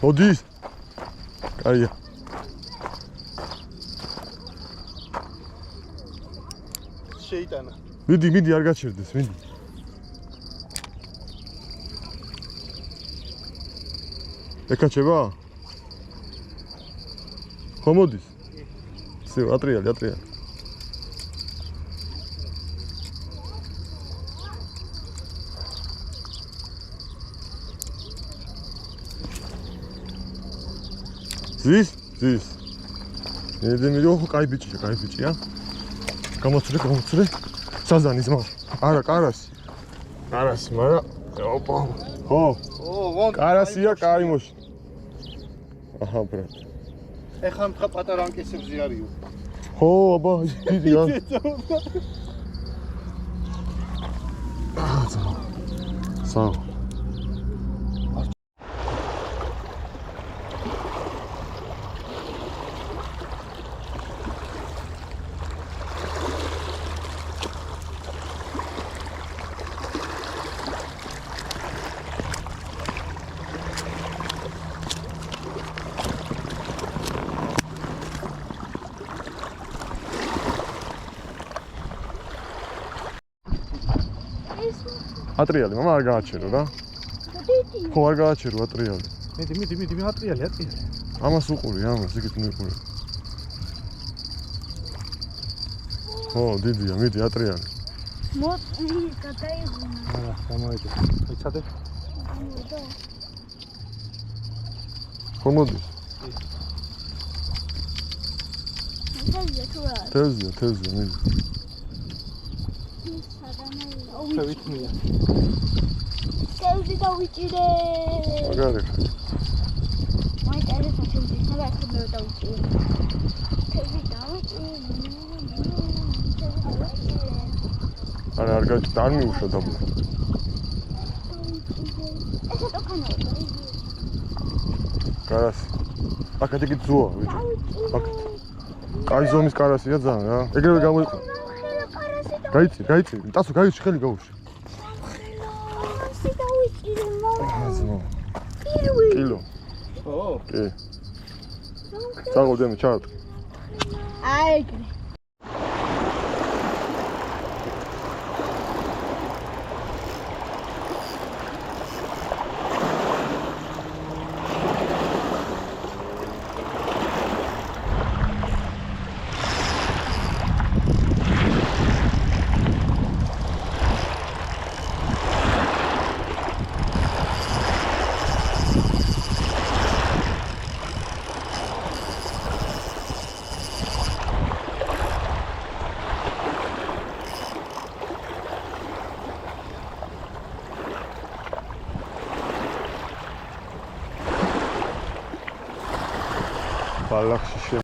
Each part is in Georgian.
მოდის. კაია. შეიტანა. მიდი, არ გაჩერდეს, მიდი. ეკაჩება? ხო მოდის? ისე ატრიალი. ზის. მე ხო კაი ბიჭია. გამოცრე. საზანის მა. არა, კარასი, მაგრამ ოპა. ხო. კარასია, კაი მოშ. აჰა, ბრატ. ეხლა მხა პატარა ანკესებზე არისო. ხო, აბა, დიდია. საო. ატრიალი, მამა არ გააჩერო რა. ხო არ გააჩერო ატრიალი. მიდი, ატრიალი. ამას უყური, იქით მიყური. ხო, დიდია, მიდი ატრიალი. მოწი, გადაიღუნა. არა, გამოვიდე. იცადე. ხო მოდის. თევზია, მიდი. შევიწმია. თევზი დავიჭირე. მაგარი. მაინტერესებს თევზი, სადაც მე დავიჭირე. თევზი დავიჭირე. არა, არ მიუშვა დაბლა. ესა το κάνω. კარასი. აკეთე კი ძოა, ვიჭო. აკეთე. კაი ზომის კარასია ძალიან რა. ეგრევე გამოიყო. გაიწი. ტასო გაიჩი ხელი გაუში. ხელი დავიჭირე, მამა. კილო. ო. კი. წაღოდემ ჩარტ. აი. ბალახში შე.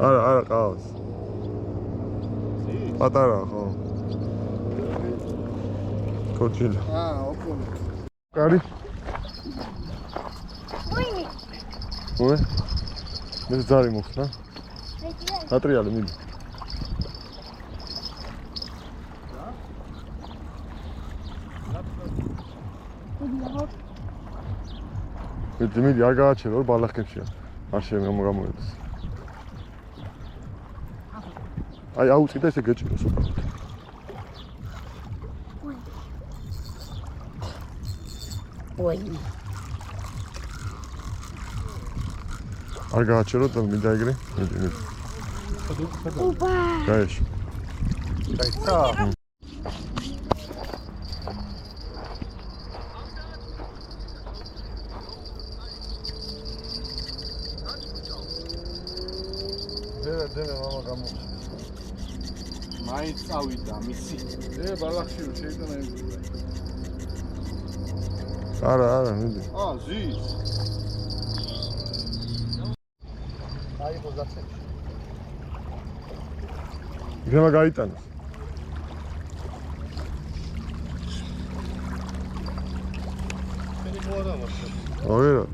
არა, არა ყავს. პატარა ხო. კოჩილა. ოკონი. კარი. უი. მე ზარი მოხსნა. ატრიალი მიდი. მიდი არ გააჩერო ბალახებშია. არ შემომგამოედეს. აი აუწი და ესე გეჭიროს უკავთ. უი. არ გააჩერო და მინდა ეგრე. მიდი. ოპა. გაეში. გაიცა? დედა მამა გამო. მაინც წავიდა მისი. ბალახში შეიტანა იმ. არა, მიდი. ზის. აიღო ზაცებში. იქნება გაიტანოს. შენი მოადა მასე. ოღერო.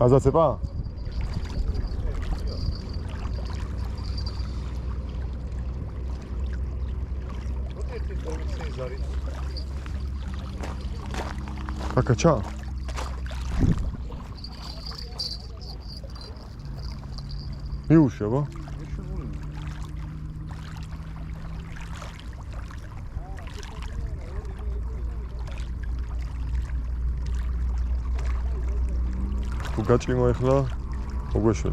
აზაცება? კაკაჩა? მიუშება? გაჭიმო ახლა მოგვეშვა.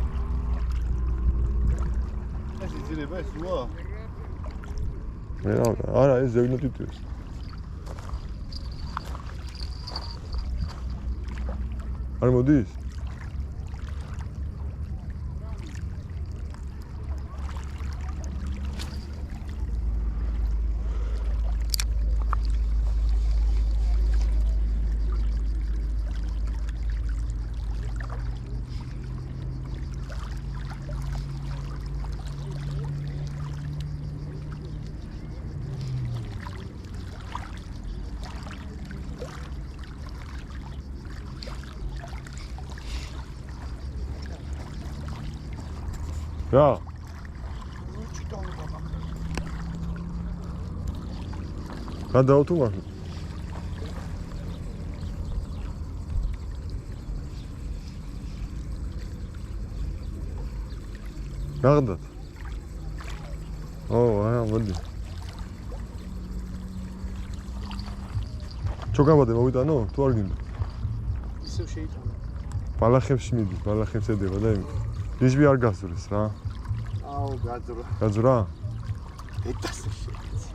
ეს იძინება ეს უა? არა, ეს ზევნოტიტუს. არ მოდის? რა? გადაო თუ მართლა? გაგდათ? მოდი. ჩოგაბადე მოვიტანო? თუ არ გინდა? ისევ შეიტანა. ბალახებში მიდის, ბალახებს ედება და იმით. ნიშბი არ გასძრეს რა. გაძრა. გაძრა? ეტასე შეიცი.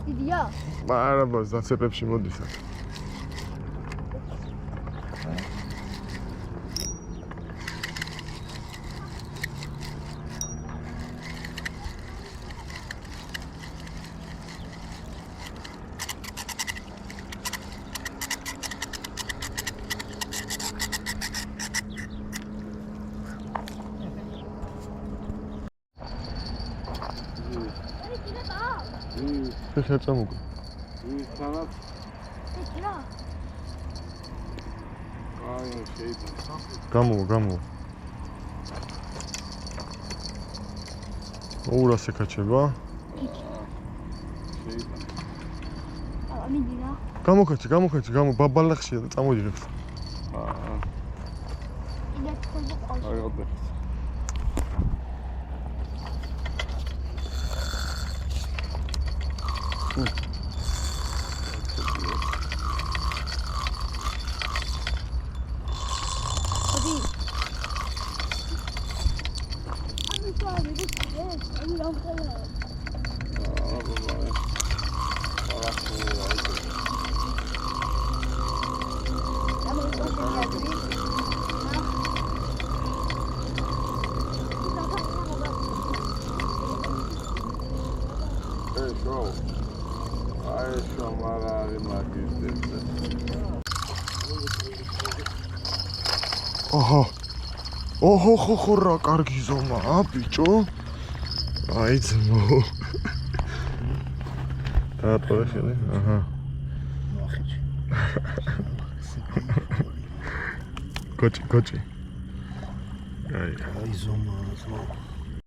დიდია? არა, ზაცებებში მოდის. ხე წამოგო. თანაც. ეკლა. შეიტანა. გამო. ოურას ეკაჩება. შეიტანა. მიდი რა. გამოქეჩი, ბაბალახშია და წამოიღებს. იდე თქვენ ყავს. აიღო. ოჰო ხო ხო რა კარგი ზომაა ბიჭო აი ძმო დაატყორე ხელი აჰა კოჭი კოჭი აი აი ზომა